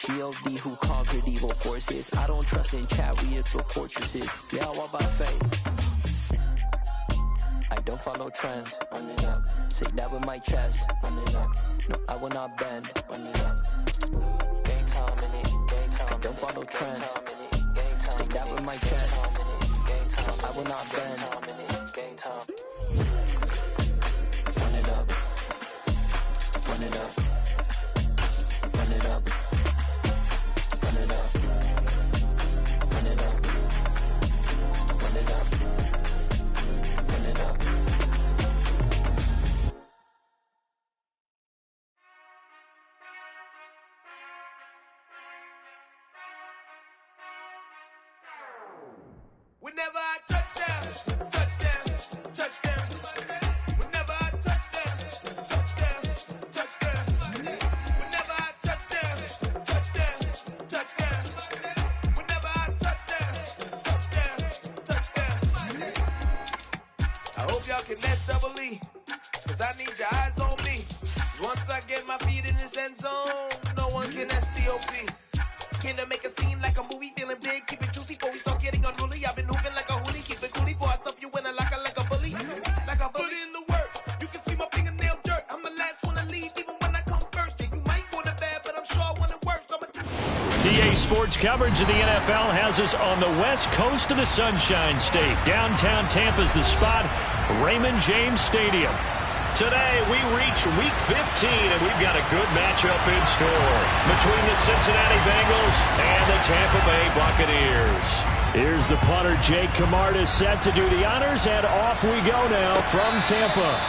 G.O.D. who conquered evil forces. I don't trust in chariots or fortresses. Yeah, I walk by faith. I don't follow trends. Run it up. Say that with my chest. Run it up. No, I will not bend. Run it up. Gang time in it. Gang time. I don't follow trends. Say that with my chest. No, I will not bend. Gang time. Run it up. Run it up. Run it up. Run it up. Run it up. Run it up. Run it up. Whenever I touchdown, touchdown, touchdown. Whenever I touchdown, touchdown, touchdown. Whenever I touchdown, touchdown, touchdown. Whenever I touchdown, touchdown, touchdown. I hope y'all can nest double E, cause I need your eyes on me. Once I get my feet in this end zone, no one can STOP. Can I make a scene like a movie, feeling big, keep it juicy before we start getting unruly. I've been hooping like a hoolie, keep it coolie before I stuff you in a locker like a bully. Like a bully in the work, you can see my fingernail dirt. I'm the last one to leave, even when I come first. Yeah, you might want it bad, but I'm sure I want it worse. DA Sports coverage of the NFL has us on the west coast of the Sunshine State. Downtown Tampa's the spot, Raymond James Stadium. Today, we reach Week 15, and we've got a good matchup in store between the Cincinnati Bengals and the Tampa Bay Buccaneers. Here's the punter, Jake Camarda, set to do the honors, and off we go now from Tampa.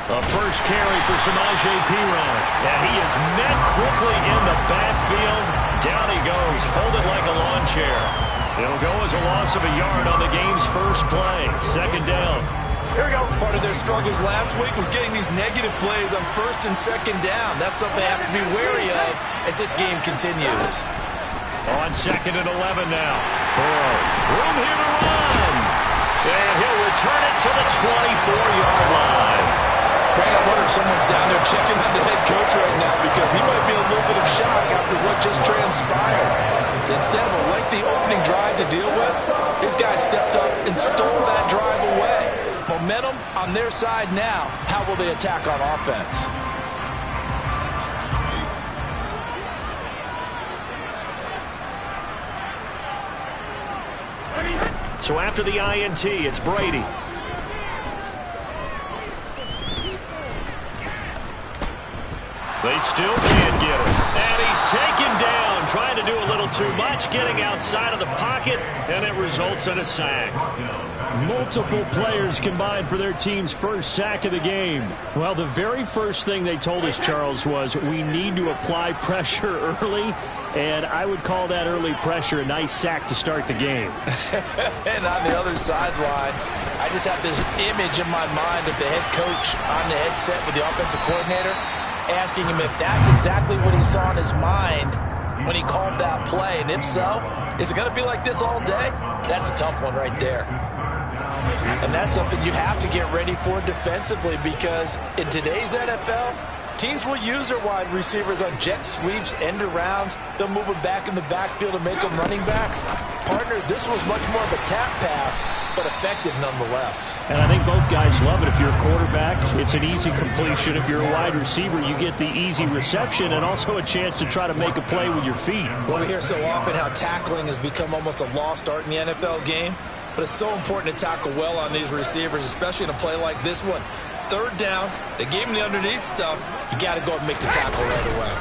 A first carry for Samaje Perine. And he is met quickly in the backfield. Down he goes, folded like a lawn chair. It'll go as a loss of a yard on the game's first play. Second down. Here we go. Part of their struggles last week was getting these negative plays on first and second down. That's something they have to be wary of as this game continues. On second and 11 now. Burrow. Room here to run. And he'll return it to the 24-yard line. Brad, I wonder if someone's down there checking on the head coach right now because he might be in a little bit of shock after what just transpired. Instead of a lengthy opening drive to deal with, his guy stepped up and stole that drive away. Momentum on their side now. How will they attack on offense? So after the INT, it's Brady. They still can't get him. And he's taken down, trying to do a little too much, getting outside of the pocket, and it results in a sack. Multiple players combined for their team's first sack of the game. Well, the very first thing they told us, Charles, was we need to apply pressure early, and I would call that early pressure a nice sack to start the game. And on the other sideline, I just have this image in my mind of the head coach on the headset with the offensive coordinator, asking him if that's exactly what he saw in his mind when he called that play. And if so, is it going to be like this all day? That's a tough one right there. And that's something you have to get ready for defensively because in today's NFL, teams will use their wide receivers on jet sweeps, end arounds. They'll move them back in the backfield and make them running backs. Partner, this was much more of a tap pass, but effective nonetheless. And I think both guys love it. If you're a quarterback, it's an easy completion. If you're a wide receiver, you get the easy reception and also a chance to try to make a play with your feet. Well, we hear so often how tackling has become almost a lost art in the NFL game, but it's so important to tackle well on these receivers, especially in a play like this one. Third down, they gave him the underneath stuff. You got to go and make the tackle right away.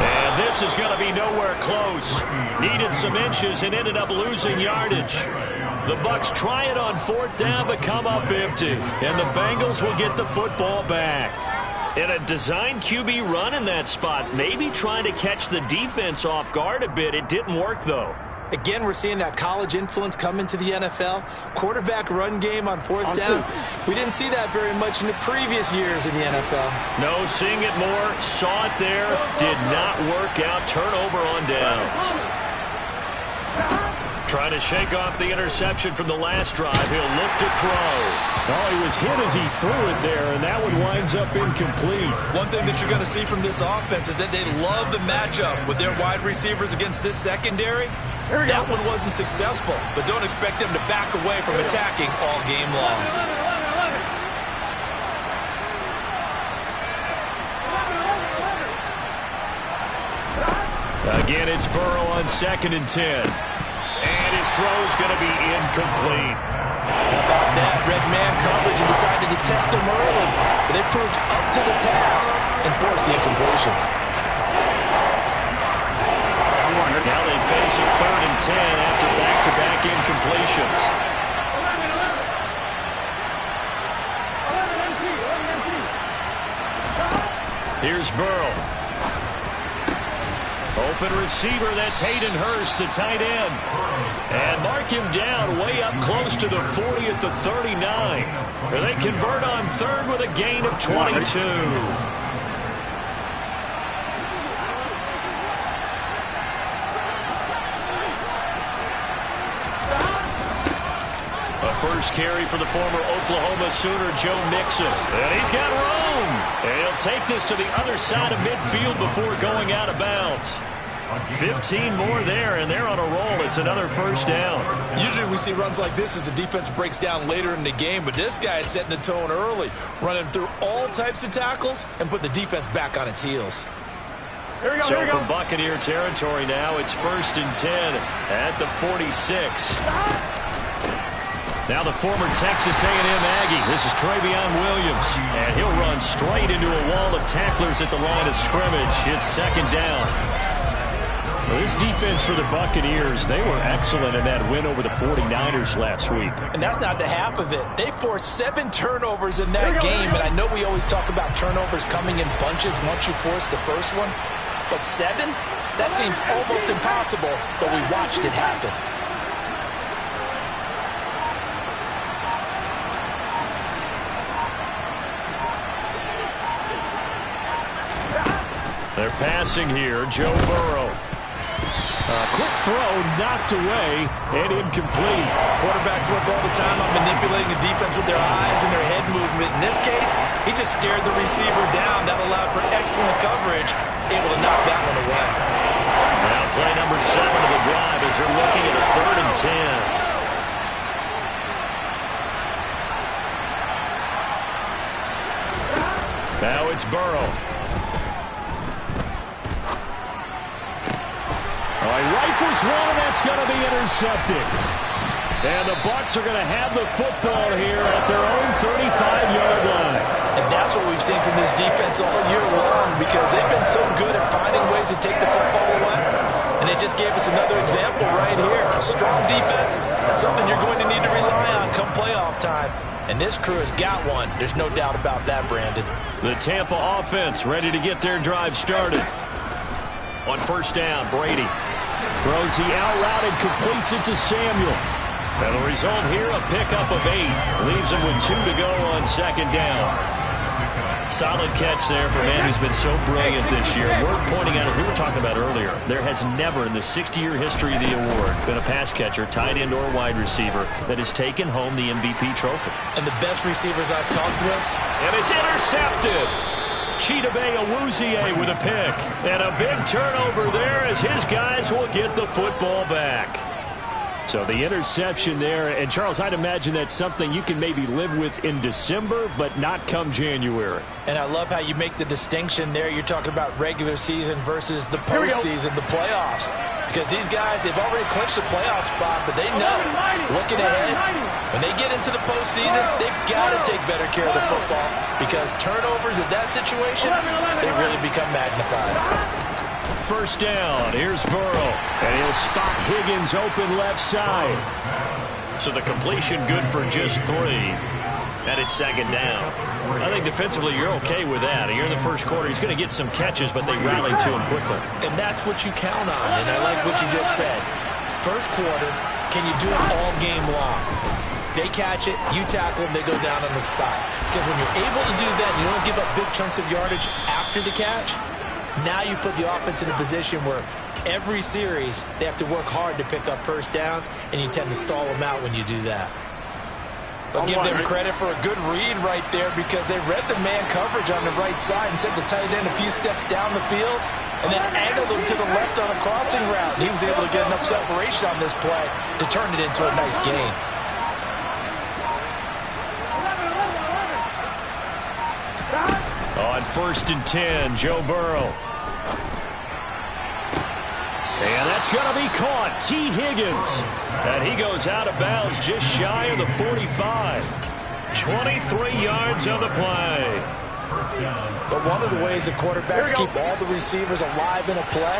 And this is going to be nowhere close. Needed some inches and ended up losing yardage. The Bucs try it on 4th down, but come up empty. And the Bengals will get the football back. In a design QB run in that spot, maybe trying to catch the defense off guard a bit. It didn't work, though. Again, we're seeing that college influence come into the NFL. Quarterback run game on 4th down. We didn't see that very much in the previous years in the NFL. No, seeing it more. Saw it there. Did not work out. Turnover on downs. Trying to shake off the interception from the last drive. He'll look to throw. Oh, he was hit as he threw it there, and that one winds up incomplete. One thing that you're going to see from this offense is that they love the matchup with their wide receivers against this secondary. That one wasn't successful, but don't expect them to back away from attacking all game long. Again, it's Burrow on 2nd and 10. And his throw is going to be incomplete. How about that? Red man coverage and decided to test him early. But they proved up to the task and forced the incompletion. Now they face a 3rd and 10 after back-to-back incompletions. Here's Burrow. Open receiver, that's Hayden Hurst, the tight end. And mark him down way up close to the 40 at the 39. Where they convert on 3rd with a gain of 22. A first carry for the former Oklahoma Sooner, Joe Mixon. And he's got room. And he'll take this to the other side of midfield before going out of bounds. 15 more there, and they're on a roll. It's another 1st down. Usually we see runs like this as the defense breaks down later in the game, but this guy is setting the tone early, running through all types of tackles and put the defense back on its heels. So from Buccaneer territory now, it's 1st and 10 at the 46. Now the former Texas A&M Aggie. This is Travion Williams. And he'll run straight into a wall of tacklers at the line of scrimmage. It's 2nd down. Well, this defense for the Buccaneers, they were excellent in that win over the 49ers last week. And that's not the half of it. They forced 7 turnovers in that game. And I know we always talk about turnovers coming in bunches once you force the first one. But 7? That seems almost impossible, but we watched it happen. They're passing here. Joe Burrow. Quick throw, knocked away, and incomplete. Quarterbacks work all the time on manipulating the defense with their eyes and their head movement. In this case, he just stared the receiver down. That allowed for excellent coverage, able to knock that one away. Now play number 7 of the drive as they're looking at a 3rd and 10. Now it's Burrow. He rifles one, and that's going to be intercepted. And the Bucs are going to have the football here at their own 35-yard line. And that's what we've seen from this defense all year long, because they've been so good at finding ways to take the football away. And they just gave us another example right here. A strong defense, that's something you're going to need to rely on come playoff time. And this crew has got one. There's no doubt about that, Brandon. The Tampa offense ready to get their drive started. On 1st down, Brady throws the out route and completes it to Samuel. And the result here, a pickup of 8. Leaves him with 2 to go on 2nd down. Solid catch there for a man who's been so brilliant this year. Worth pointing out, as we were talking about earlier, there has never in the 60-year history of the award been a pass catcher, tight end, or wide receiver that has taken home the MVP trophy. And the best receivers I've talked with. And it's intercepted. Chidobe Awuzie with a pick. And a big turnover there as his guys will get the football back. So the interception there, and Charles, I'd imagine that's something you can maybe live with in December, but not come January. And I love how you make the distinction there. You're talking about regular season versus the postseason, the playoffs. Because these guys, they've already clinched the playoff spot, but they know, looking ahead, when they get into the postseason, they've got to take better care of the football, because turnovers in that situation, they really become magnified. 1st down, here's Burrow, and he'll spot Higgins open left side. So the completion good for just 3. And it's second down. I think defensively you're okay with that. Here in the first quarter, he's going to get some catches, but they rallied to him quickly. And that's what you count on, and I like what you just said. First quarter, can you do it all game long? They catch it, you tackle them, they go down on the spot. Because when you're able to do that, you don't give up big chunks of yardage after the catch, now you put the offense in a position where every series they have to work hard to pick up first downs, and you tend to stall them out when you do that. I'll give them credit for a good read right there because they read the man coverage on the right side and sent the tight end a few steps down the field and then angled him to the left on a crossing route. And he was able to get enough separation on this play to turn it into a nice gain. On 1st and 10, Joe Burrow. And that's going to be caught. T. Higgins. And he goes out of bounds just shy of the 45. 23 yards on the play. But one of the ways the quarterbacks keep all the receivers alive in a play,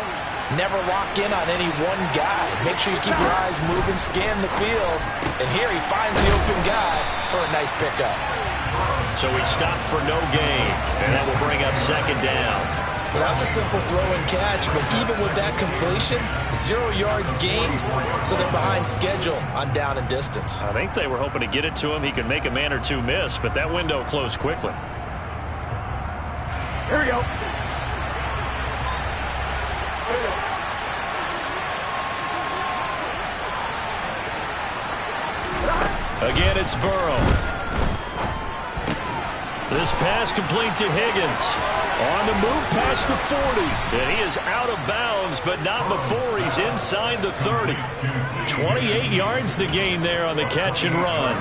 never lock in on any one guy. Make sure you keep your eyes moving, scan the field. And here he finds the open guy for a nice pickup. So he stopped for no gain. And that will bring up second down. Well, that was a simple throw and catch, but even with that completion, 0 yards gained, so they're behind schedule on down and distance. I think they were hoping to get it to him. He could make a man or two miss, but that window closed quickly. Here we go. Again, it's Burrow. This pass complete to Higgins. On the move past the 40. And he is out of bounds, but not before he's inside the 30. 28 yards the gain there on the catch and run.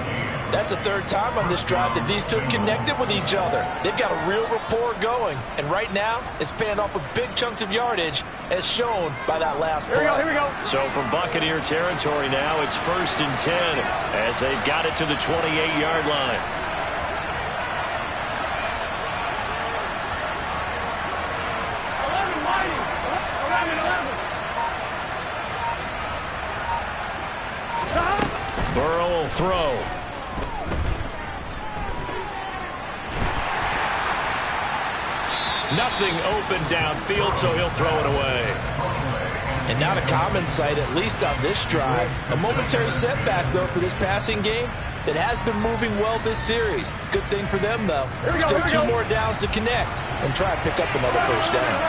That's the third time on this drive that these two have connected with each other. They've got a real rapport going. And right now, it's paying off with big chunks of yardage, as shown by that last play. Here we go. So from Buccaneer territory now, it's 1st and 10 as they've got it to the 28-yard line. Burrow will throw. Nothing open downfield, so he'll throw it away. And not a common sight, at least on this drive. A momentary setback, though, for this passing game that has been moving well this series. Good thing for them, though. Still 2 more downs to connect and try to pick up another first down.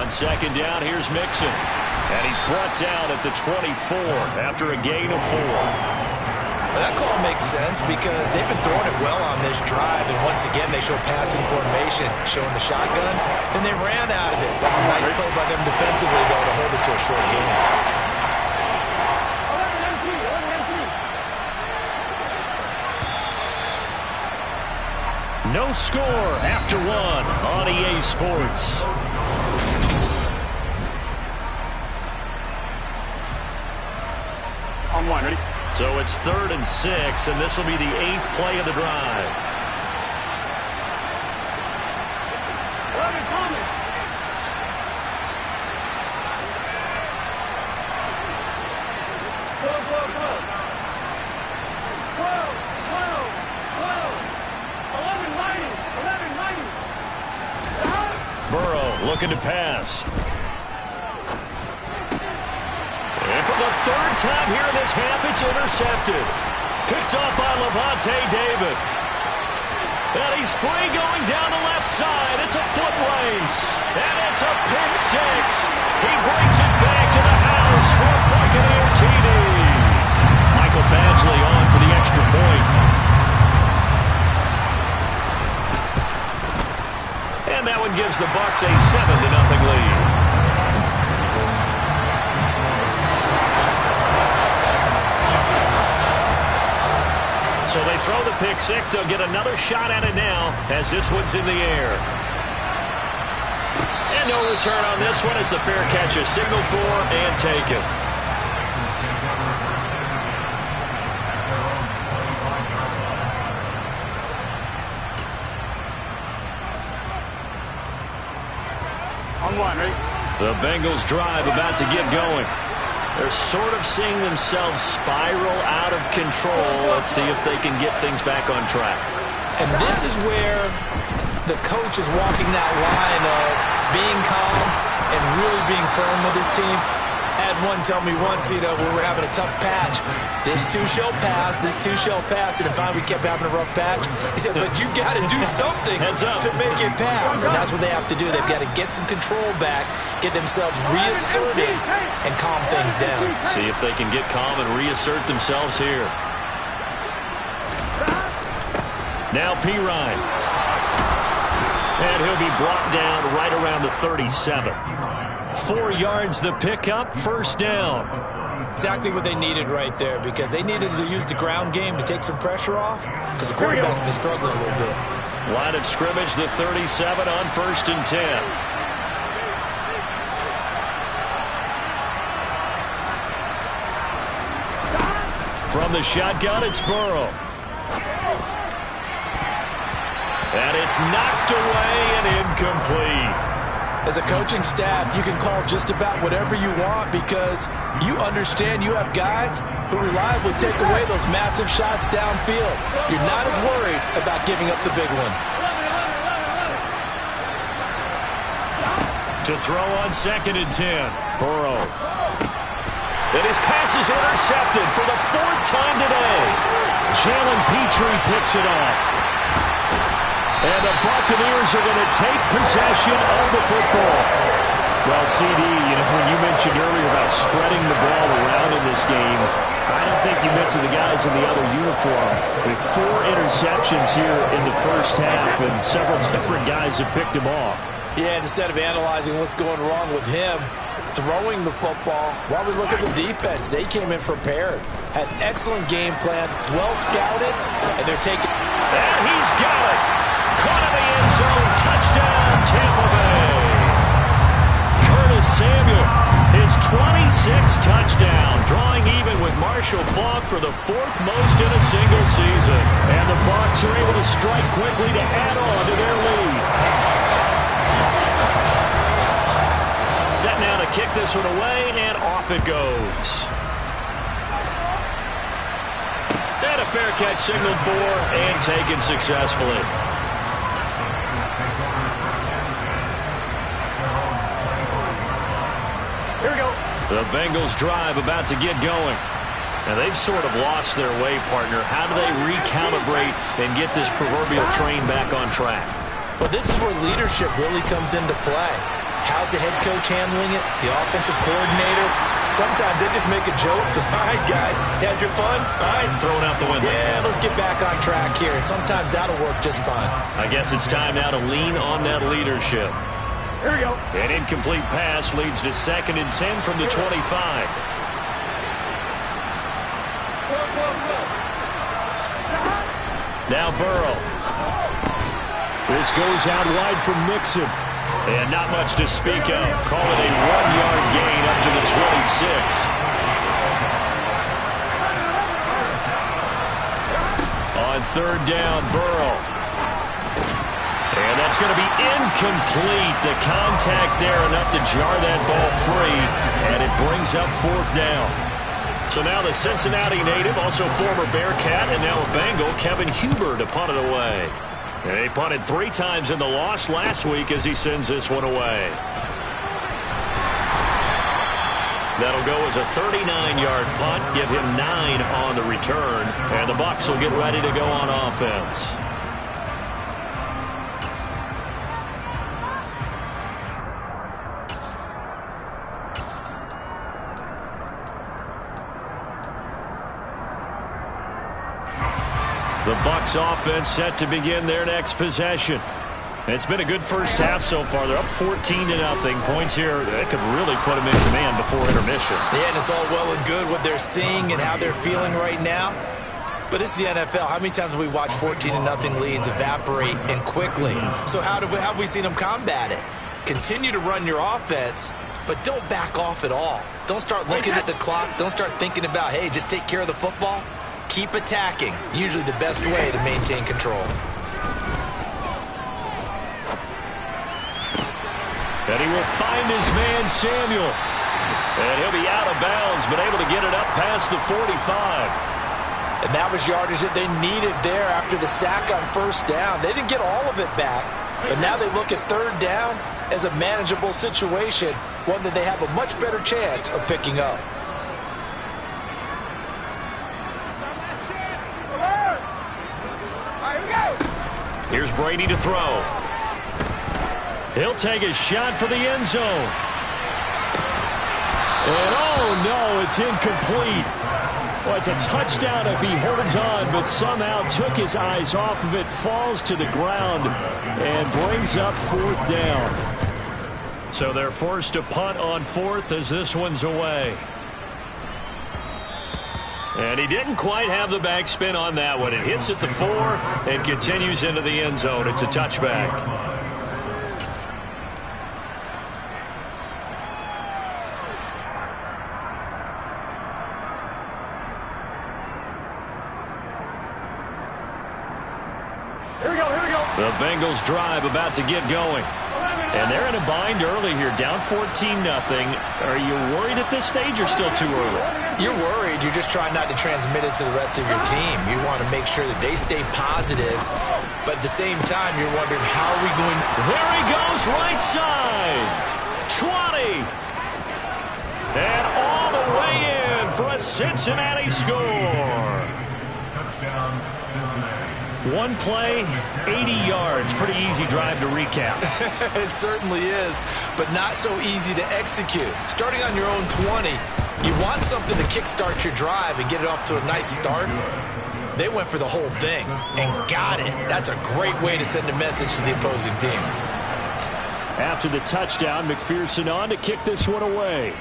On second down, here's Mixon. And he's brought down at the 24 after a gain of 4. Well, that call makes sense because they've been throwing it well on this drive, and once again they show passing formation, showing the shotgun. Then they ran out of it. That's a nice play by them defensively, though, to hold it to a short game. No score after 1 on EA Sports. On 1, ready? So it's 3rd and 6, and this will be the 8th play of the drive. Burrow looking to pass. And for the 3rd time here in this half, it's intercepted. Picked off by Levante David. And he's free going down the left side. It's a foot race. And it's a pick 6. He brings it back to the house for a Buccaneer TD. Michael Badgley on for the extra point. And that one gives the Bucs a 7-0 lead. So they throw the pick 6. They'll get another shot at it now as this one's in the air. And no return on this one as the fair catch is signaled for and taken. On 1, ready? The Bengals drive about to get going. They're sort of seeing themselves spiral out of control. Let's see if they can get things back on track. And this is where the coach is walking that line of being calm and really being firm with his team. I had one tell me once, we were having a tough patch. This too shall pass, this too shall pass. And finally we kept having a rough patch. He said, but you got to do something to make it pass. And that's what they have to do. They've got to get some control back, get themselves reasserted, and calm things down. See if they can get calm and reassert themselves here. Now Pirine. And he'll be brought down right around the 37. 4 yards the pickup, first down. Exactly what they needed right there, because they needed to use the ground game to take some pressure off, because the quarterback's been struggling a little bit. Line of scrimmage, the 37 on 1st and 10. From the shotgun, it's Burrow. And it's knocked away and incomplete. As a coaching staff, you can call just about whatever you want, because you understand you have guys who reliably take away those massive shots downfield. You're not as worried about giving up the big one. To throw on 2nd and 10. Burrow. And his pass is intercepted for the 4th time today. Jalen Petrie picks it up. And the Buccaneers are going to take possession of the football. Well, CD, when you mentioned earlier about spreading the ball around in this game, I don't think you mentioned the guys in the other uniform. With 4 interceptions here in the first half, and several different guys have picked him off. Yeah, instead of analyzing what's going wrong with him, throwing the football, while we look at the defense, they came in prepared. Had an excellent game plan, well scouted, and they're taking... And he's got it! Caught in the end zone, touchdown, Tampa Bay. Curtis Samuel, his 26th touchdown, drawing even with Marshall Faulk for the 4th most in a single season. And the Bucs are able to strike quickly to add on to their lead. Set now to kick this one away, and off it goes. And a fair catch signaled for and taken successfully. The Bengals drive about to get going. And they've sort of lost their way, partner. How do they recalibrate and get this proverbial train back on track? Well, this is where leadership really comes into play. How's the head coach handling it? The offensive coordinator? Sometimes they just make a joke. All right, guys, had your fun? All right. Thrown out the window. Yeah, let's get back on track here. And sometimes that'll work just fine. I guess it's time now to lean on that leadership. Here we go. An incomplete pass leads to 2nd and 10 from the 25. Now Burrow. This goes out wide from Mixon. And not much to speak of. Call it a 1-yard gain up to the 26. On 3rd down, Burrow. And that's going to be incomplete. The contact there enough to jar that ball free. And it brings up 4th down. So now the Cincinnati native, also former Bearcat, and now a Bengal, Kevin Huber, to punt it away. And he punted 3 times in the loss last week as he sends this one away. That'll go as a 39-yard punt, give him 9 on the return, and the Bucs will get ready to go on offense. The Bucs offense set to begin their next possession. It's been a good first half so far. They're up 14-0. Points here that could really put them in command before intermission. Yeah, and it's all well and good what they're seeing and how they're feeling right now. But it's the NFL. How many times have we watched 14-0 leads evaporate and quickly? So how have we seen them combat it? Continue to run your offense, but don't back off at all. Don't start looking at the clock. Don't start thinking about, hey, just take care of the football. Keep attacking. Usually the best way to maintain control. And he will find his man, Samuel. And he'll be out of bounds, but able to get it up past the 45. And that was yardage that they needed there after the sack on first down. They didn't get all of it back, but now they look at third down as a manageable situation, one that they have a much better chance of picking up. Here's Brady to throw. He'll take a shot for the end zone. And oh no, it's incomplete. Well, it's a touchdown if he holds on, but somehow took his eyes off of it, falls to the ground, and brings up fourth down. So they're forced to punt on fourth as this one's away. And he didn't quite have the backspin on that one. It hits at the 4 and continues into the end zone. It's a touchback. The Bengals drive about to get going. And they're in a bind early here, down 14-0. Are you worried at this stage or still too early? You're worried. You're just trying not to transmit it to the rest of your team. You want to make sure that they stay positive, but at the same time, you're wondering how are we going. There he goes, right side. 20. And all the way in for a Cincinnati score. Touchdown, Cincinnati. One play, 80 yards. Pretty easy drive to recap. It certainly is, but not so easy to execute. Starting on your own 20, you want something to kickstart your drive and get it off to a nice start. They went for the whole thing and got it. That's a great way to send a message to the opposing team. After the touchdown, McPherson on to kick this one away.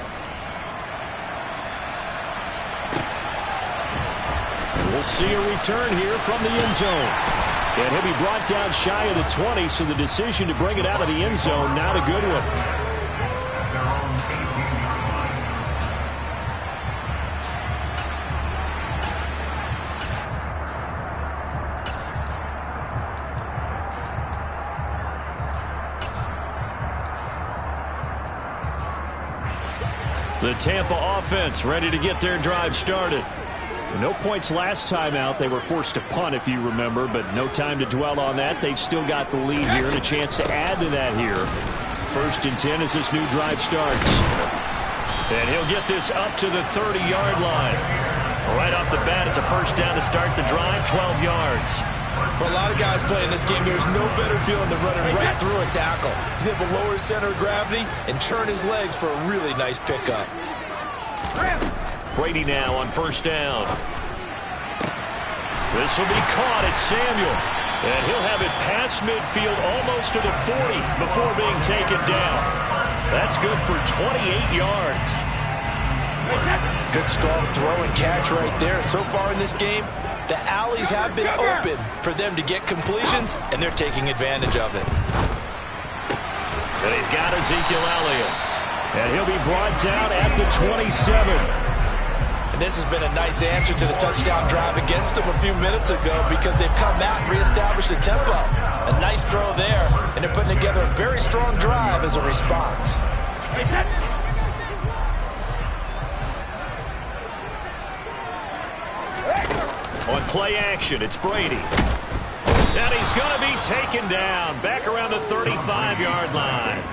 We'll see a return here from the end zone. And he'll be brought down shy of the 20, so the decision to bring it out of the end zone, not a good one. The Tampa offense ready to get their drive started. No points last time out. They were forced to punt, if you remember, but no time to dwell on that. They've still got the lead here and a chance to add to that here. 1st and 10 as this new drive starts. And he'll get this up to the 30-yard line. Right off the bat, it's a first down to start the drive, 12 yards. For a lot of guys playing this game, there's no better feeling than running right through a tackle. He's able to lower his center of gravity and churn his legs for a really nice pickup. Brady now on first down. This will be caught. It's Samuel. And he'll have it past midfield almost to the 40 before being taken down. That's good for 28 yards. Good strong throw and catch right there. And so far in this game, the alleys have been open for them to get completions, and they're taking advantage of it. And he's got Ezekiel Elliott. And he'll be brought down at the 27. And this has been a nice answer to the touchdown drive against them a few minutes ago because they've come out and reestablished the tempo. A nice throw there, and they're putting together a very strong drive as a response. On play action, it's Brady. And he's going to be taken down back around the 35-yard line.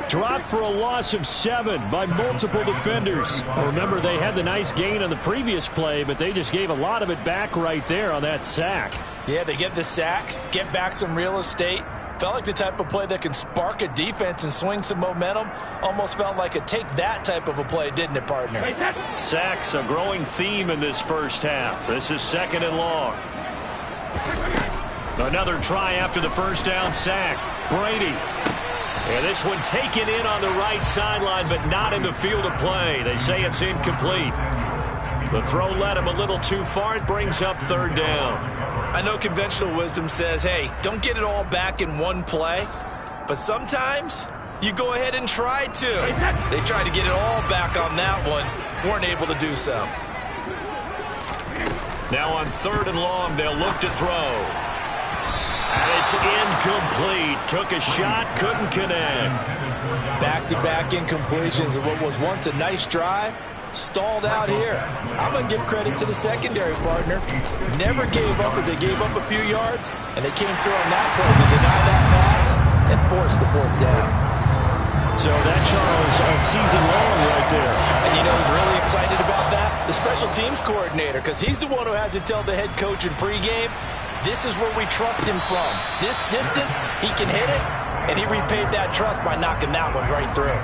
Dropped for a loss of 7 by multiple defenders. Remember, they had the nice gain on the previous play, but they just gave a lot of it back right there on that sack. Yeah, they get the sack, get back some real estate. Felt like the type of play that can spark a defense and swing some momentum. Almost felt like a take-that type of a play, didn't it, partner? Sacks, a growing theme in this first half. This is 2nd and long. Another try after the first down sack. Brady. And this one taken in on the right sideline, but not in the field of play. They say it's incomplete. The throw led him a little too far. It brings up 3rd down. I know conventional wisdom says, hey, don't get it all back in one play. But sometimes you go ahead and try to. They tried to get it all back on that one. Weren't able to do so. Now on 3rd and long, they'll look to throw. And it's incomplete. Took a shot, couldn't connect. Back-to-back incompletions of what was once a nice drive. Stalled out here. I'm going to give credit to the secondary partner. Never gave up as they gave up a few yards, and they came through on that play to deny that pass and force the fourth down. So that, Charles, a season long right there. And you know who's really excited about that? The special teams coordinator, because he's the one who has to tell the head coach in pregame, this is where we trust him from. This distance, he can hit it, and he repaid that trust by knocking that one right through.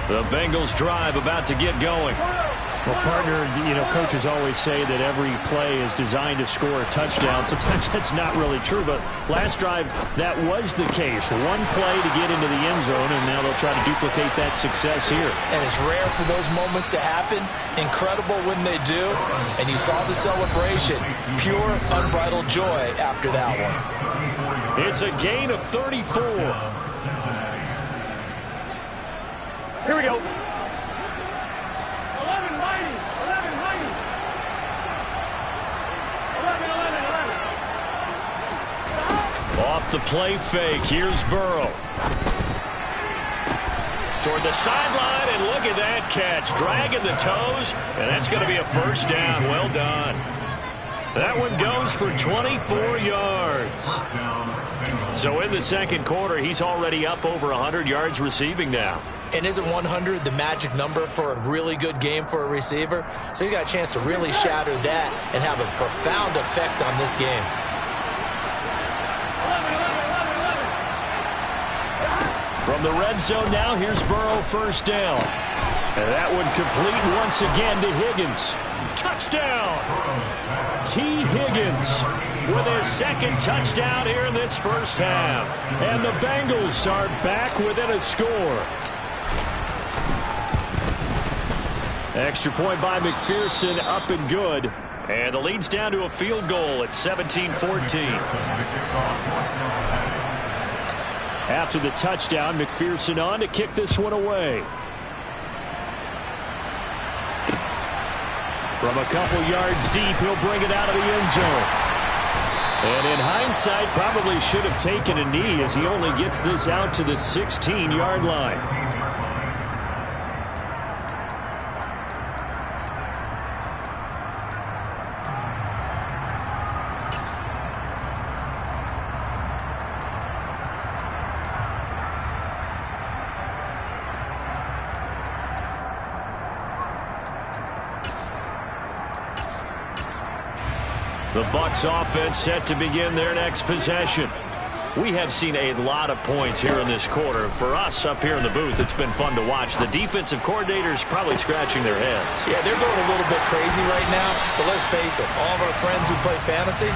The Bengals drive about to get going. Well, partner, you know, coaches always say that every play is designed to score a touchdown. Sometimes that's not really true, but last drive, that was the case. One play to get into the end zone, and now they'll try to duplicate that success here. And it's rare for those moments to happen. Incredible when they do. And you saw the celebration. Pure, unbridled joy after that one. It's a gain of 34. Here we go. 11 mighty. 11 mighty. 11. Off the play fake, here's Burrow. Toward the sideline, and look at that catch. Dragging the toes, and that's going to be a first down. Well done. That one goes for 24 yards. So in the second quarter, he's already up over 100 yards receiving now. And isn't 100 the magic number for a really good game for a receiver? So he got a chance to really shatter that and have a profound effect on this game. From the red zone now, here's Burrow, first down. And that one complete once again to Higgins. Touchdown! T. Higgins with his second touchdown here in this first half. And the Bengals are back within a score. Extra point by McPherson, up and good. And the lead's down to a field goal at 17-14. After the touchdown, McPherson on to kick this one away. From a couple yards deep, he'll bring it out of the end zone. And in hindsight, probably should have taken a knee as he only gets this out to the 16-yard line. The Bucs offense set to begin their next possession. We have seen a lot of points here in this quarter. For us up here in the booth, it's been fun to watch. The defensive coordinators probably scratching their heads. Yeah, they're going a little bit crazy right now. But let's face it, all of our friends who play fantasy,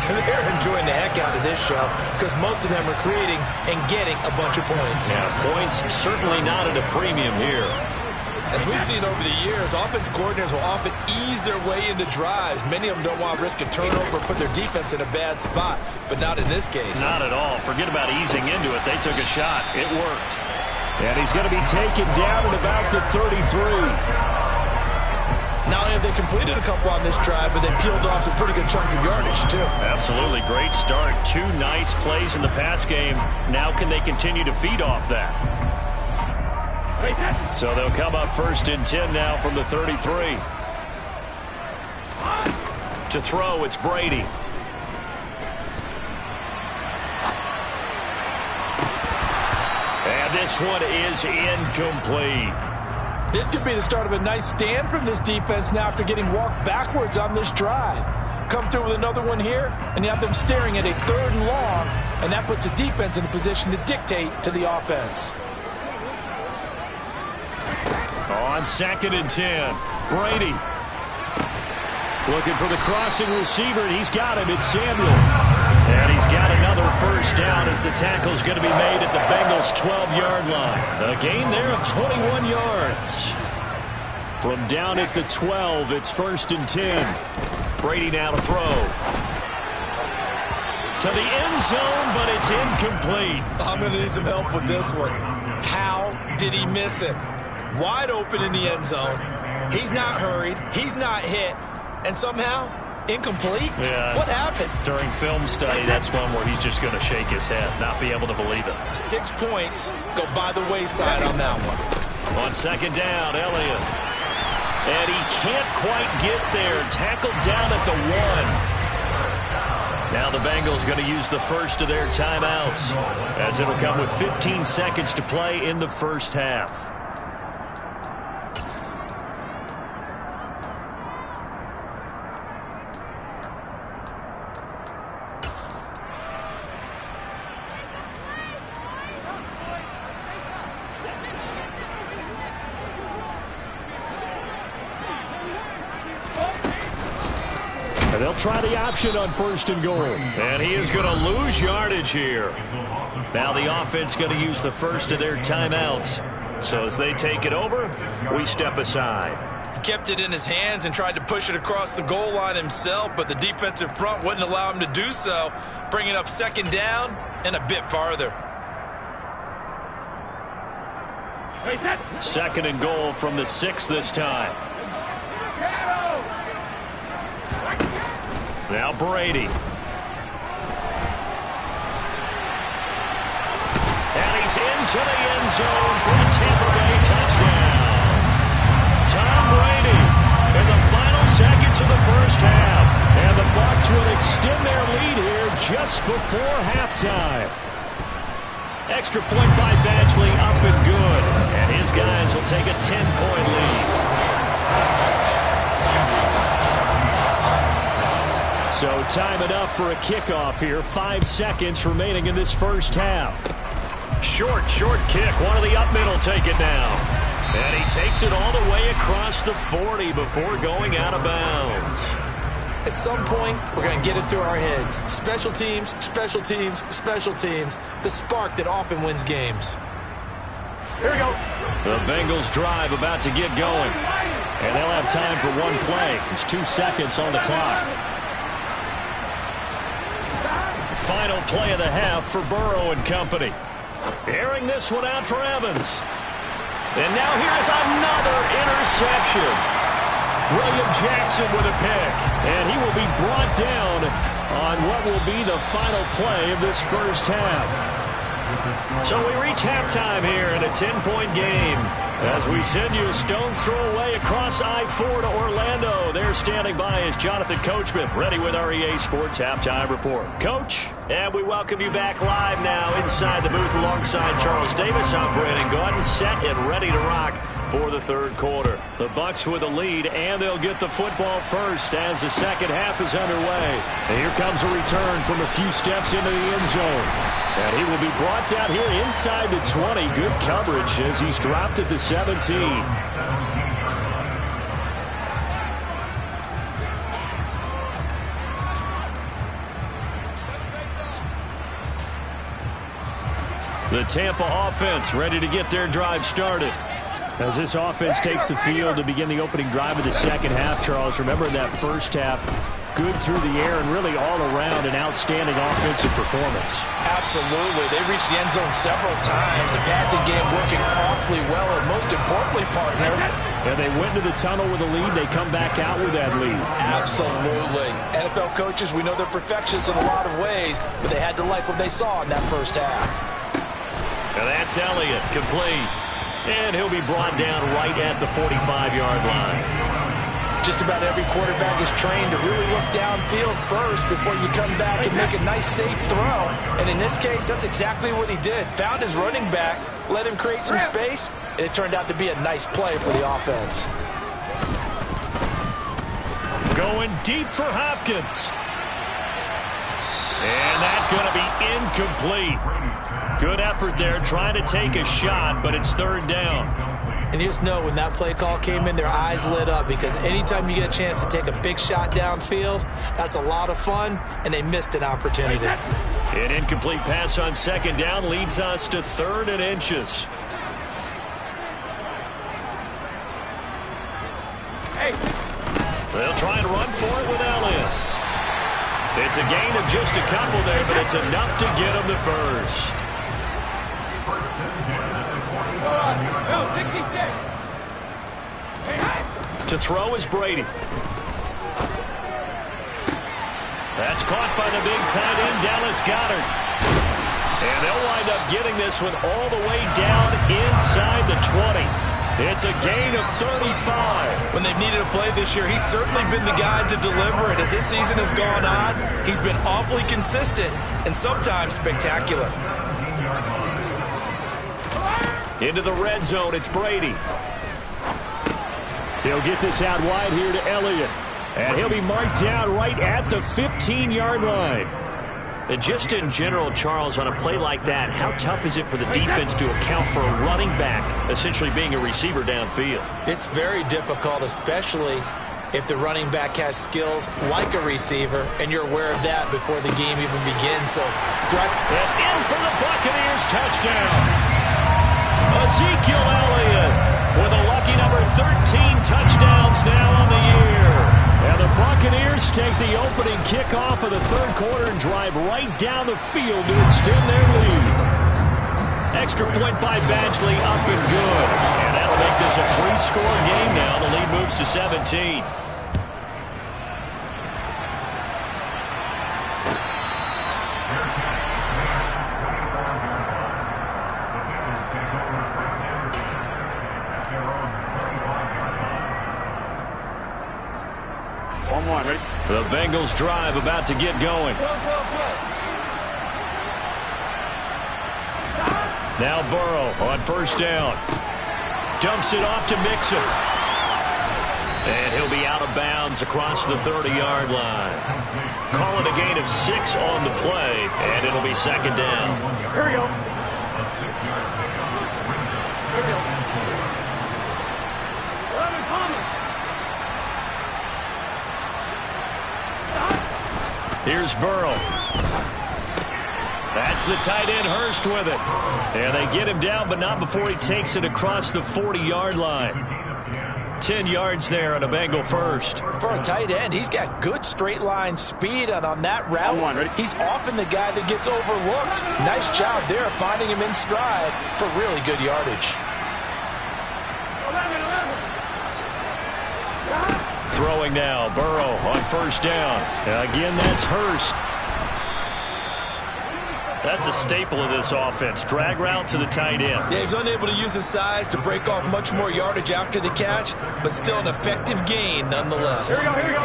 they're enjoying the heck out of this show because most of them are creating and getting a bunch of points. Yeah, points certainly not at a premium here. As we've seen over the years, offensive coordinators will often ease their way into drives. Many of them don't want to risk a turnover or put their defense in a bad spot, but not in this case. Not at all. Forget about easing into it. They took a shot. It worked. And he's going to be taken down at about the 33. Not only have they completed a couple on this drive, but they peeled off some pretty good chunks of yardage, too. Absolutely. Great start. Two nice plays in the pass game. Now can they continue to feed off that? So they'll come up first and 10 now from the 33. To throw, it's Brady. And this one is incomplete. This could be the start of a nice stand from this defense now after getting walked backwards on this drive. Come through with another one here, and you have them staring at a 3rd and long, and that puts the defense in a position to dictate to the offense. On 2nd and 10, Brady looking for the crossing receiver, and he's got him. It's Samuel. And he's got another first down as the tackle's going to be made at the Bengals' 12-yard line. A gain there of 21 yards. From down at the 12, it's 1st and 10. Brady now to throw. To the end zone, but it's incomplete. I'm going to need some help with this one. How did he miss it? Wide open in the end zone. He's not hurried. He's not hit. And somehow, incomplete? Yeah. What happened? During film study, that's one where he's just going to shake his head, not be able to believe it. 6 points go by the wayside on that one. On second down, Elliott. And he can't quite get there. Tackled down at the 1. Now the Bengals going to use the first of their timeouts, as it'll come with 15 seconds to play in the first half. They'll try the option on first and goal. And he is going to lose yardage here. Now the offense going to use the first of their timeouts. So as they take it over, we step aside. He kept it in his hands and tried to push it across the goal line himself, but the defensive front wouldn't allow him to do so, bringing up second down and a bit farther. Second and goal from the 6 this time. Now Brady. And he's into the end zone for a Tampa Bay touchdown. Tom Brady in the final seconds of the first half. And the Bucs will extend their lead here just before halftime. Extra point by Badgley up and good. And his guys will take a 10-point lead. So time enough for a kickoff here. 5 seconds remaining in this first half. Short kick. One of the up middle take it now. And he takes it all the way across the 40 before going out of bounds. At some point, we're going to get it through our heads. Special teams, special teams, special teams. The spark that often wins games. Here we go. The Bengals drive about to get going. And they'll have time for one play. There's 2 seconds on the clock. Final play of the half for Burrow and company. Airing this one out for Evans. And now here's another interception. William Jackson with a pick. And he will be brought down on what will be the final play of this first half. So we reach halftime here in a 10-point game. As we send you a stone's throw away across I-4 to Orlando. There standing by is Jonathan Coachman, ready with our EA Sports Halftime Report. Coach, and we welcome you back live now inside the booth alongside Charles Davis. I'm Brandon Gordon, set and ready to rock for the third quarter. The Bucs with a lead, and they'll get the football first as the second half is underway. And here comes a return from a few steps into the end zone. And he will be brought down here inside the 20. Good coverage as he's dropped at the 17. The Tampa offense ready to get their drive started. As this offense takes the field to begin the opening drive of the second half, Charles, remember that first half, good through the air and really all around an outstanding offensive performance. Absolutely. They reached the end zone several times. The passing game working awfully well, and most importantly, partner. And they went to the tunnel with a lead. They come back out with that lead. Absolutely. NFL coaches, we know they're perfectionists in a lot of ways, but they had to like what they saw in that first half. And that's Elliott, complete. And he'll be brought down right at the 45-yard line. Just about every quarterback is trained to really look downfield first before you come back and make a nice, safe throw. And in this case, that's exactly what he did. Found his running back, let him create some space, and it turned out to be a nice play for the offense. Going deep for Hopkins. And that's going to be incomplete. Good effort there trying to take a shot, but it's third down. And you just know when that play call came in, their eyes lit up, because anytime you get a chance to take a big shot downfield, that's a lot of fun, and they missed an opportunity. An incomplete pass on second down leads us to 3rd and inches. They'll try and run for it with Elliott. It's a gain of just a couple there, but it's enough to get them the first. To throw is Brady. That's caught by the big tight end, Dallas Goedert. And they'll wind up getting this one all the way down inside the 20. It's a gain of 35. When they've needed a play this year, he's certainly been the guy to deliver it. As this season has gone on, he's been awfully consistent and sometimes spectacular. Into the red zone, it's Brady. He'll get this out wide here to Elliott. And he'll be marked down right at the 15-yard line. And just in general, Charles, on a play like that, how tough is it for the defense to account for a running back essentially being a receiver downfield? It's very difficult, especially if the running back has skills like a receiver, and you're aware of that before the game even begins. So, and in for the Buccaneers, touchdown. Ezekiel Elliott with a lucky number 13 touchdowns now on the year. And the Buccaneers take the opening kickoff of the third quarter and drive right down the field to extend their lead. Extra point by Badgley, up and good. And that'll make this a 3-score game now. The lead moves to 17. The Bengals drive about to get going. Now Burrow on first down. Dumps it off to Mixon. And he'll be out of bounds across the 30-yard line. Call it a gain of 6 on the play, and it'll be second down. Here we go. Here's Burrow. That's the tight end, Hurst, with it. And they get him down, but not before he takes it across the 40-yard line. 10 yards there on a Bengal first. For a tight end, he's got good straight line speed, and on that route, he's often the guy that gets overlooked. Nice job there finding him in stride for really good yardage. Throwing now, Burrow on first down. Again, that's Hurst. That's a staple of this offense. Drag route to the tight end. Yeah, he's unable to use his size to break off much more yardage after the catch, but still an effective gain nonetheless. Here we go.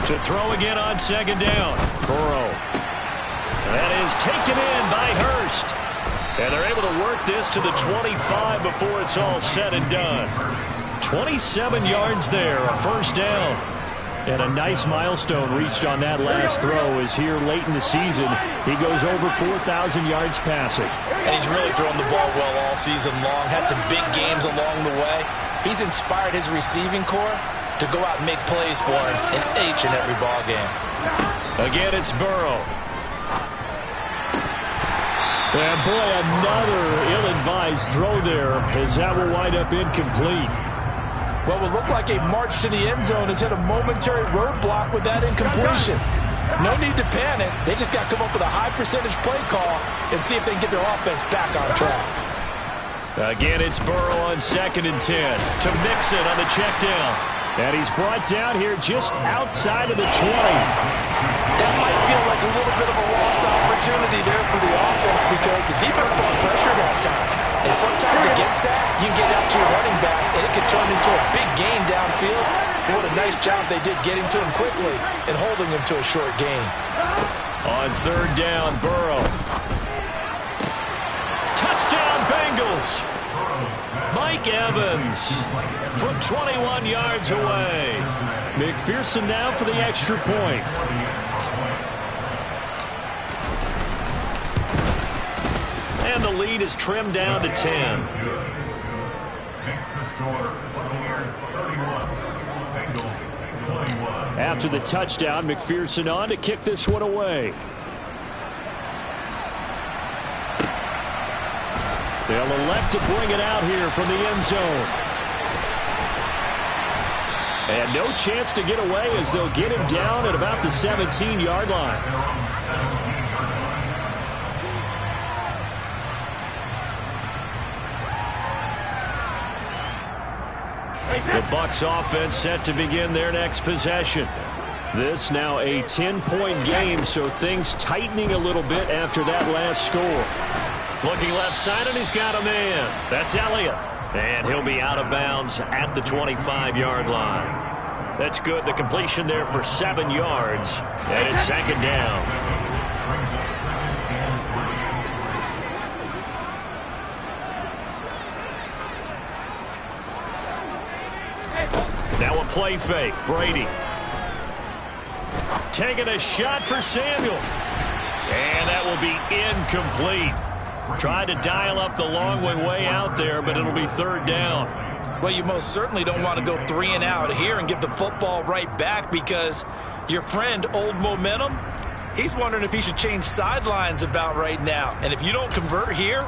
To throw again on second down. Burrow. That is taken in by Hurst. And they're able to work this to the 25 before it's all said and done. 27 yards there, a first down. And a nice milestone reached on that last throw as here late in the season, he goes over 4,000 yards passing. And he's really thrown the ball well all season long. Had some big games along the way. He's inspired his receiving corps to go out and make plays for him in each and every ball game. Again, it's Burrow. And boy, another ill-advised throw there as that will wind up incomplete. What will look like a march to the end zone has hit a momentary roadblock with that incompletion. No need to panic. They just got to come up with a high percentage play call and see if they can get their offense back on track. Again, it's Burrow on 2nd and 10 to Mixon on the check down. And he's brought down here just outside of the 20. That might feel like a little bit of a lost opportunity there for the offense because the defense brought pressure that time. And sometimes against that, you can get out to your running back, and it could turn into a big gain downfield. But what a nice job they did getting to him quickly and holding him to a short gain. On 3rd down, Burrow. Touchdown, Bengals. Mike Evans from 21 yards away. McPherson now for the extra point. And the lead is trimmed down to 10. After the touchdown, McPherson on to kick this one away. They'll elect to bring it out here from the end zone. And no chance to get away as they'll get him down at about the 17-yard line. The Bucs offense set to begin their next possession. This now a 10-point game, so things tightening a little bit after that last score. Looking left side, and he's got a man. That's Elliott. And he'll be out of bounds at the 25-yard line. That's good. The completion there for 7 yards. And it's second down. Now a play fake. Brady. Taking a shot for Samuel. And that will be incomplete. Tried to dial up the long way out there, but it'll be third down. Well, you most certainly don't want to go 3 and out here and give the football right back, because your friend, Old Momentum, he's wondering if he should change sidelines about right now. And if you don't convert here,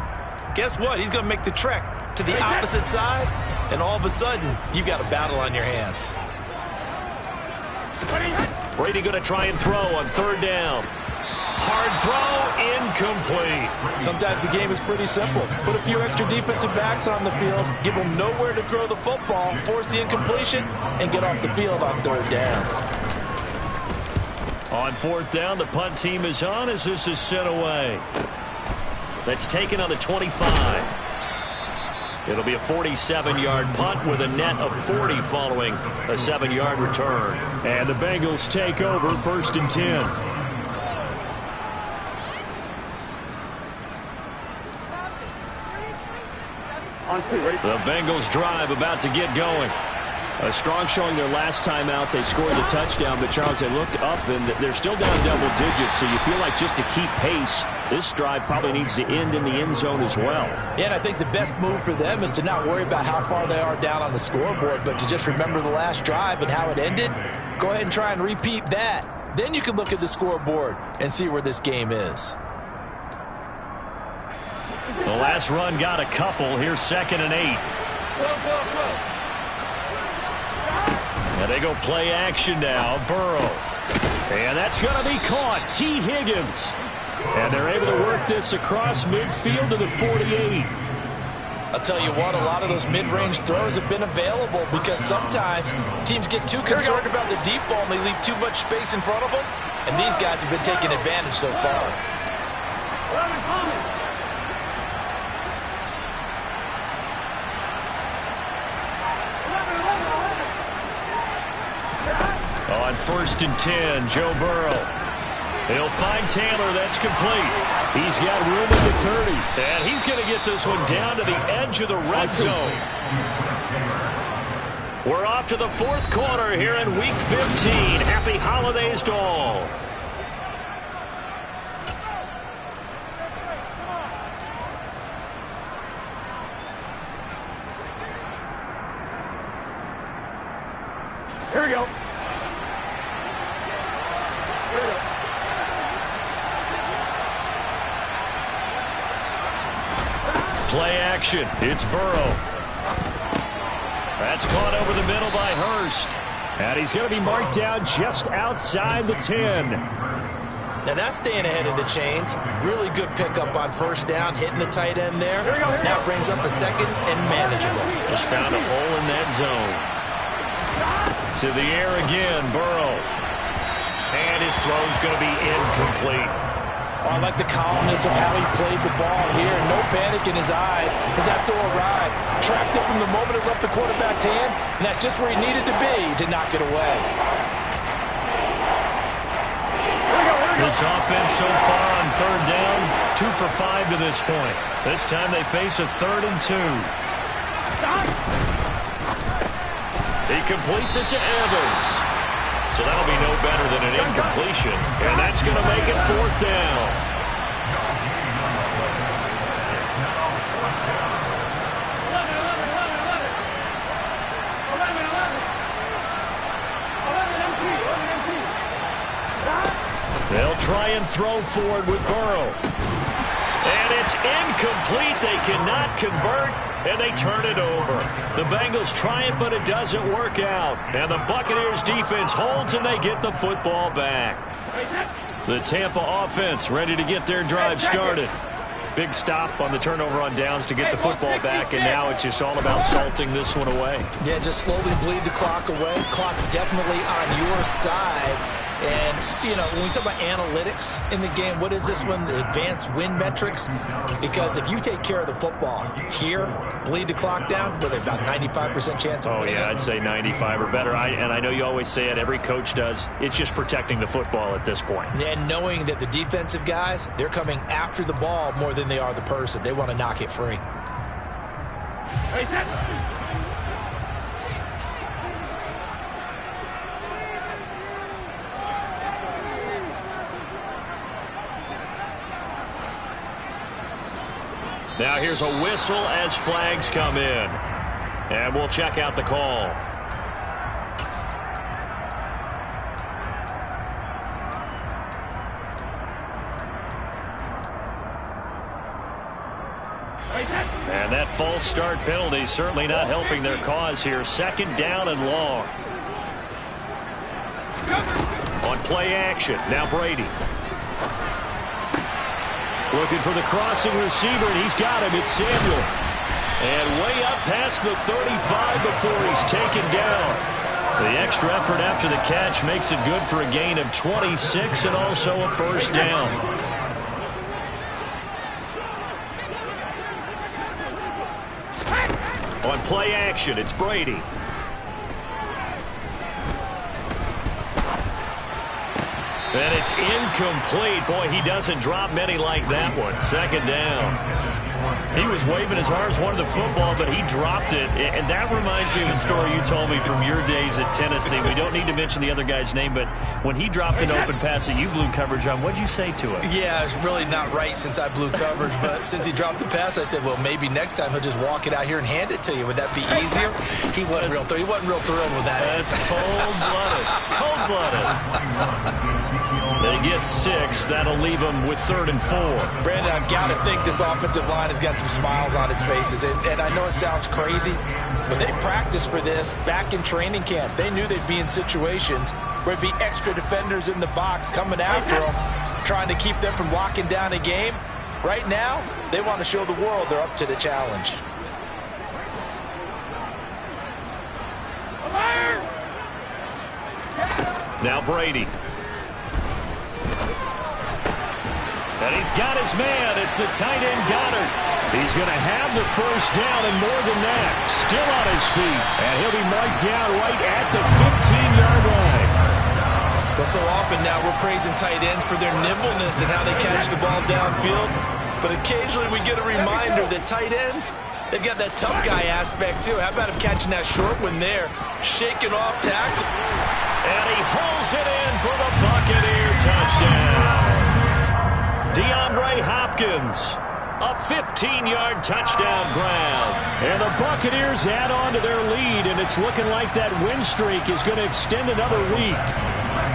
guess what? He's going to make the trek to the opposite side, and all of a sudden, you've got a battle on your hands. Brady going to try and throw on third down. Hard throw, incomplete. Sometimes the game is pretty simple. Put a few extra defensive backs on the field, give them nowhere to throw the football, force the incompletion, and get off the field on third down. On fourth down, the punt team is on as this is sent away. That's taken on the 25. It'll be a 47-yard punt with a net of 40 following a 7-yard return. And the Bengals take over 1st and 10. The Bengals drive about to get going. A strong showing their last time out. They scored the touchdown, but Charles, they looked up and they're still down double digits, so you feel like just to keep pace, this drive probably needs to end in the end zone as well. Yeah, and I think the best move for them is to not worry about how far they are down on the scoreboard, but to just remember the last drive and how it ended. Go ahead and try and repeat that. Then you can look at the scoreboard and see where this game is. The last run got a couple. Here's 2nd and 8. And they go play action now. Burrow. And that's going to be caught. T. Higgins. And they're able to work this across midfield to the 48. I'll tell you what, a lot of those mid-range throws have been available because sometimes teams get too concerned about the deep ball and they leave too much space in front of them. And these guys have been taking advantage so far. On 1st and 10, Joe Burrow. He'll find Taylor. That's complete. He's got room at the 30. And he's going to get this one down to the edge of the red zone. We're off to the 4th quarter here in Week 15. Happy holidays to all. Here we go. Play action. It's Burrow. That's caught over the middle by Hurst. And he's going to be marked down just outside the 10. Now that's staying ahead of the chains. Really good pickup on 1st down, hitting the tight end there. Now brings up a 2nd and manageable. Just found a hole in that zone. To the air again, Burrow. And his throw's going to be incomplete. I like the calmness of how he played the ball here. No panic in his eyes as that throw arrived. Tracked it from the moment it left the quarterback's hand, and that's just where he needed to be to knock it away. This offense so far on 3rd down, 2 for 5 to this point. This time they face a 3rd and 2. He completes it to Evans. So that'll be no better than an incompletion. And that's going to make it 4th down. They'll try and throw forward with Burrow. And it's incomplete. They cannot convert, and they turn it over. The Bengals try it, but it doesn't work out. And the Buccaneers defense holds, and they get the football back. The Tampa offense ready to get their drive started. Big stop on the turnover on downs to get the football back, and now it's just all about salting this one away. Yeah, just slowly bleed the clock away. Clock's definitely on your side. And, you know, when we talk about analytics in the game, what is this one? The advanced win metrics? Because if you take care of the football here, bleed the clock down, with about 95% chance of winning. Oh, yeah, I'd say 95 or better. And I know you always say it, every coach does. It's just protecting the football at this point. And knowing that the defensive guys, they're coming after the ball more than they are the person. They want to knock it free. Now here's a whistle as flags come in. And we'll check out the call. And that false start penalty certainly not helping their cause here. Second down and long. On play action, now Brady. Looking for the crossing receiver, and he's got him. It's Samuel. And way up past the 35 before he's taken down. The extra effort after the catch makes it good for a gain of 26 and also a first down. On play action, it's Brady. And it's incomplete. Boy, he doesn't drop many like that one. Second down. He was waving his arms, wanted the football, but he dropped it. And that reminds me of the story you told me from your days at Tennessee. We don't need to mention the other guy's name, but when he dropped an open pass that you blew coverage on, what'd you say to him? Yeah, it's really not right since I blew coverage, but since he dropped the pass, I said, well, maybe next time he'll just walk it out here and hand it to you. Would that be easier? He wasn't real thrilled. He wasn't real thrilled with that. That's cold-blooded. Cold-blooded. They get 6. That'll leave them with 3rd and 4. Brandon, I've got to think this offensive line has got some smiles on its faces. And I know it sounds crazy, but they practiced for this back in training camp. They knew they'd be in situations where it'd be extra defenders in the box coming after them, trying to keep them from locking down a game. Right now, they want to show the world they're up to the challenge. Now Brady. And he's got his man. It's the tight end Goddard. He's going to have the first down and more than that. Still on his feet. And he'll be marked down right at the 15-yard line. Well, so often now we're praising tight ends for their nimbleness and how they catch the ball downfield. But occasionally we get a reminder that tight ends, they've got that tough guy aspect too. How about him catching that short one there, shaking off tackle. And he hauls it in for the Buccaneer touchdown. DeAndre Hopkins, a 15-yard touchdown grab. And the Buccaneers add on to their lead, and it's looking like that win streak is going to extend another week.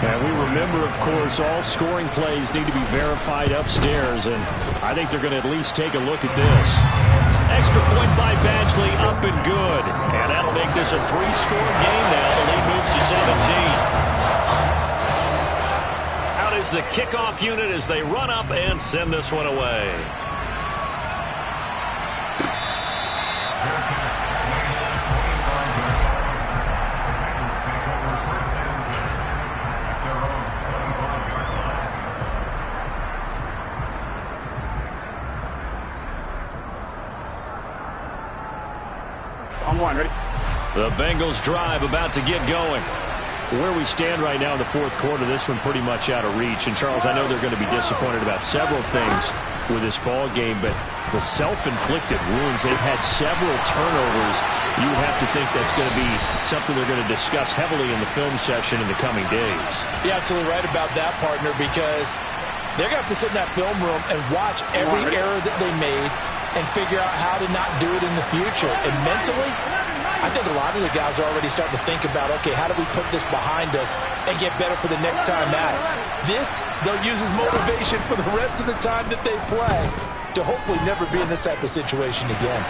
And we remember, of course, all scoring plays need to be verified upstairs, and I think they're going to at least take a look at this. Extra point by Badgley, up and good. And that'll make this a 3-score game now. The lead moves to 17. Is the kickoff unit as they run up and send this one away. On one, ready? The Bengals drive about to get going. Where we stand right now in the fourth quarter, this one pretty much out of reach. And, Charles, I know they're going to be disappointed about several things with this ball game, but the self-inflicted wounds, they've had several turnovers. You would have to think that's going to be something they're going to discuss heavily in the film session in the coming days. You're absolutely right about that, partner, because they're going to have to sit in that film room and watch every error that they made and figure out how to not do it in the future. And mentally, I think a lot of the guys are already starting to think about, okay, how do we put this behind us and get better for the next time out? This, they'll use as motivation for the rest of the time that they play. to hopefully never be in this type of situation again.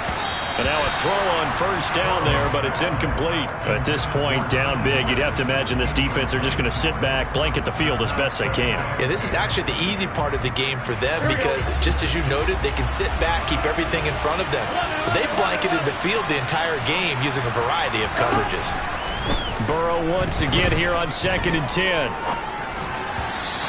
And now a throw on first down there, but it's incomplete. At this point, down big, you'd have to imagine this defense are just going to sit back, blanket the field as best they can. Yeah, this is actually the easy part of the game for them because, just as you noted, they can sit back, keep everything in front of them. But they've blanketed the field the entire game using a variety of coverages. Burrow once again here on 2nd and 10.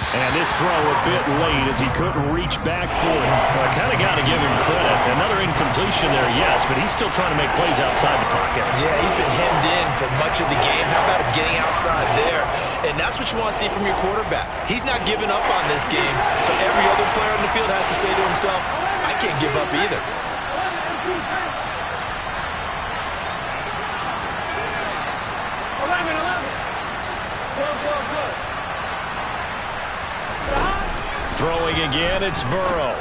And this throw a bit late as he couldn't reach back for it. Well, I kind of got to give him credit. Another incompletion there, yes, but he's still trying to make plays outside the pocket. Yeah, he's been hemmed in for much of the game. How about him getting outside there? And that's what you want to see from your quarterback. He's not giving up on this game, so every other player on the field has to say to himself, I can't give up either. Throwing again, it's Burrow.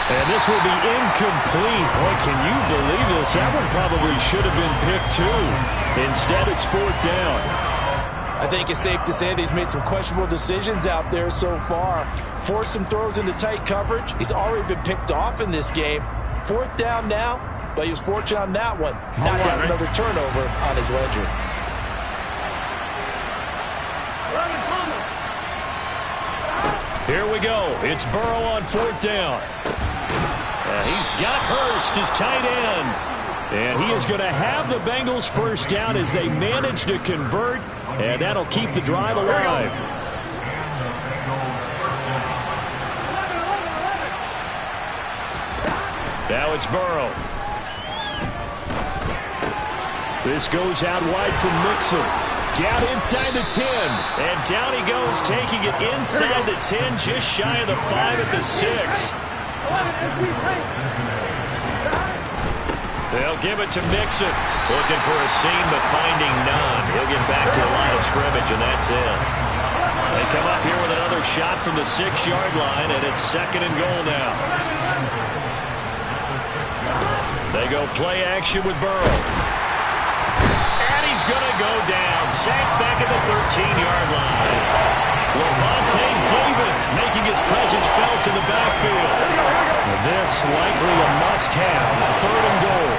And this will be incomplete. Boy, can you believe this? That one probably should have been picked too. Instead, it's 4th down. I think it's safe to say that he's made some questionable decisions out there so far. Forced some throws into tight coverage. He's already been picked off in this game. 4th down now, but he was fortunate on that one. Not to have another turnover on his ledger. Here we go. It's Burrow on 4th down. He's got Hurst, his tight end. And he is going to have the Bengals first down as they manage to convert. And that'll keep the drive alive. Now it's Burrow. This goes out wide from Mixon. Down inside the 10, and down he goes, taking it inside the 10, just shy of the 5 at the 6. They'll give it to Mixon. Looking for a seam, but finding none. He'll get back to the line of scrimmage, and that's it. They come up here with another shot from the 6-yard line, and it's 2nd and goal now. They go play action with Burrow. He's going to go down. Sacked back at the 13-yard line. Levante David making his presence felt in the backfield. This likely a must-have. 3rd and goal.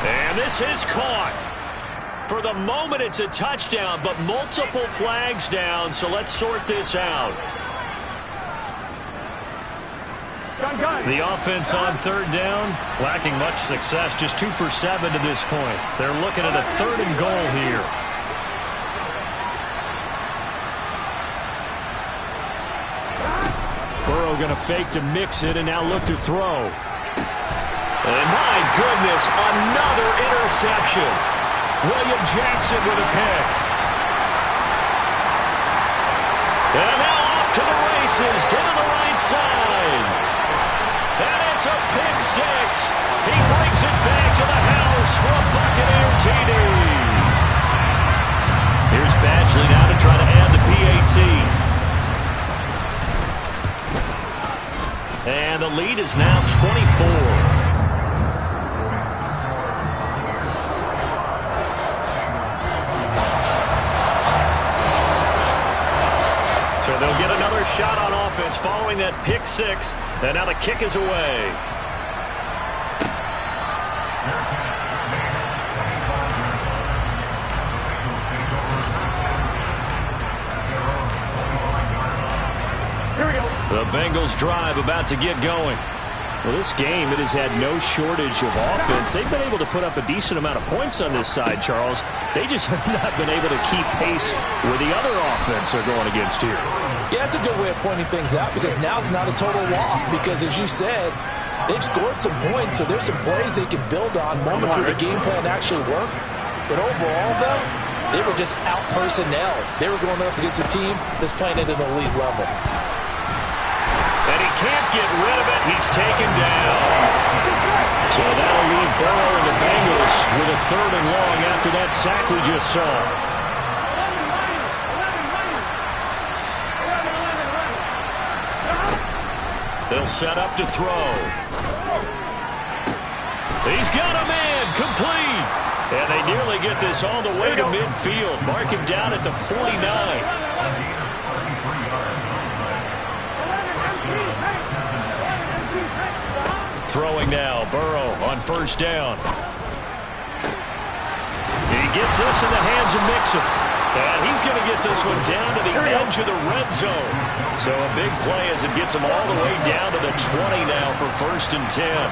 And this is caught. For the moment, it's a touchdown, but multiple flags down, so let's sort this out. The offense on 3rd down, lacking much success, just 2 for 7 to this point. They're looking at a 3rd and goal here. Burrow going to fake to mix it and now look to throw. And my goodness, another interception. William Jackson with a pick. And now off to the races, down the right side. And it's a pick 6. He brings it back to the house for a Buccaneer TD. Here's Badgley now to try to add the PAT. And the lead is now 24. So they'll get another shot on offense following that pick 6. And now the kick is away. Here we go. The Bengals drive about to get going. Well, this game, it has had no shortage of offense. They've been able to put up a decent amount of points on this side, Charles. They just have not been able to keep pace with the other offense they're going against here. Yeah, it's a good way of pointing things out because now it's not a total loss because, as you said, they've scored some points, so there's some plays they can build on, moments where the game plan actually worked. But overall, though, they were just out-personnel. They were going up against a team that's playing at an elite level. And he can't get rid of it. He's taken down. So that'll leave Burrow and the Bengals with a 3rd and long after that sack we just saw. They'll set up to throw. He's got a man complete. And they nearly get this all the way to midfield. Mark him down at the 49. Throwing now, Burrow on first down. He gets this in the hands of Mixon. And he's going to get this one down to the edge of the red zone. So a big play as it gets him all the way down to the 20 now for 1st and 10.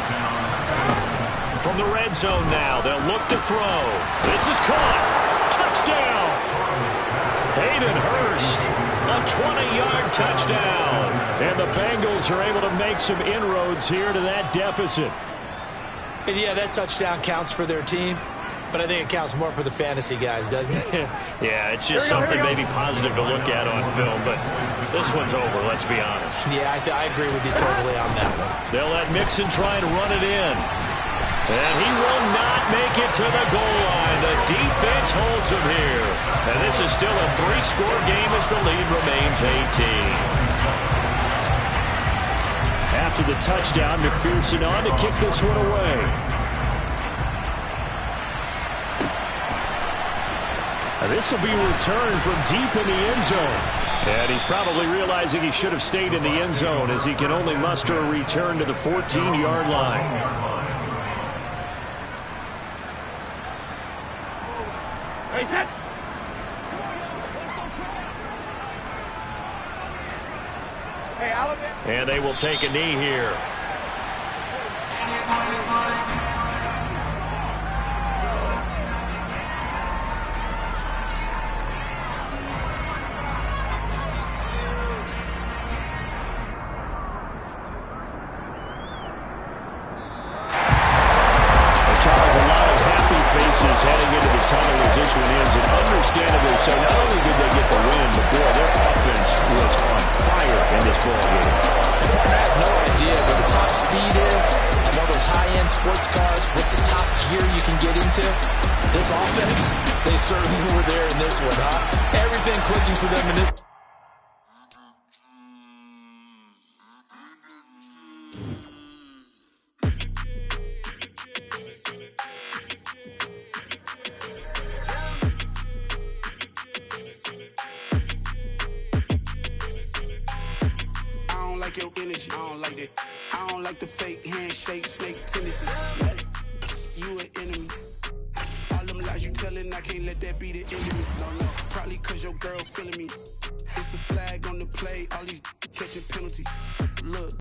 From the red zone now, they'll look to throw. This is caught. Touchdown. Hayden Hurst, a 20-yard touchdown. And the Bengals are able to make some inroads here to that deficit. And yeah, that touchdown counts for their team. But I think it counts more for the fantasy guys, doesn't it? Yeah, it's just something maybe positive to look at on film, but this one's over, let's be honest. Yeah, I agree with you totally on that one. They'll let Mixon try and run it in. And he will not make it to the goal line. The defense holds him here. And this is still a 3-score game as the lead remains 18. After the touchdown, McPherson on to kick this one away. This will be returned from deep in the end zone. And he's probably realizing he should have stayed in the end zone as he can only muster a return to the 14-yard line. And they will take a knee here. Heading into the tunnel as this one ends, and understandably so. Not only did they get the win, but boy, their offense was on fire in this ball game. I have no idea what the top speed is on one of those high-end sports cars. What's the top gear you can get into? This offense, they certainly were there in this one, huh? Everything clicking for them in this. Your energy, I don't like that. I don't like the fake handshake, snake tendency. You an enemy. All them lies you telling, I can't let that be the enemy. No, probably cause your girl feeling me. It's a flag on the play, all these catching penalties. Look.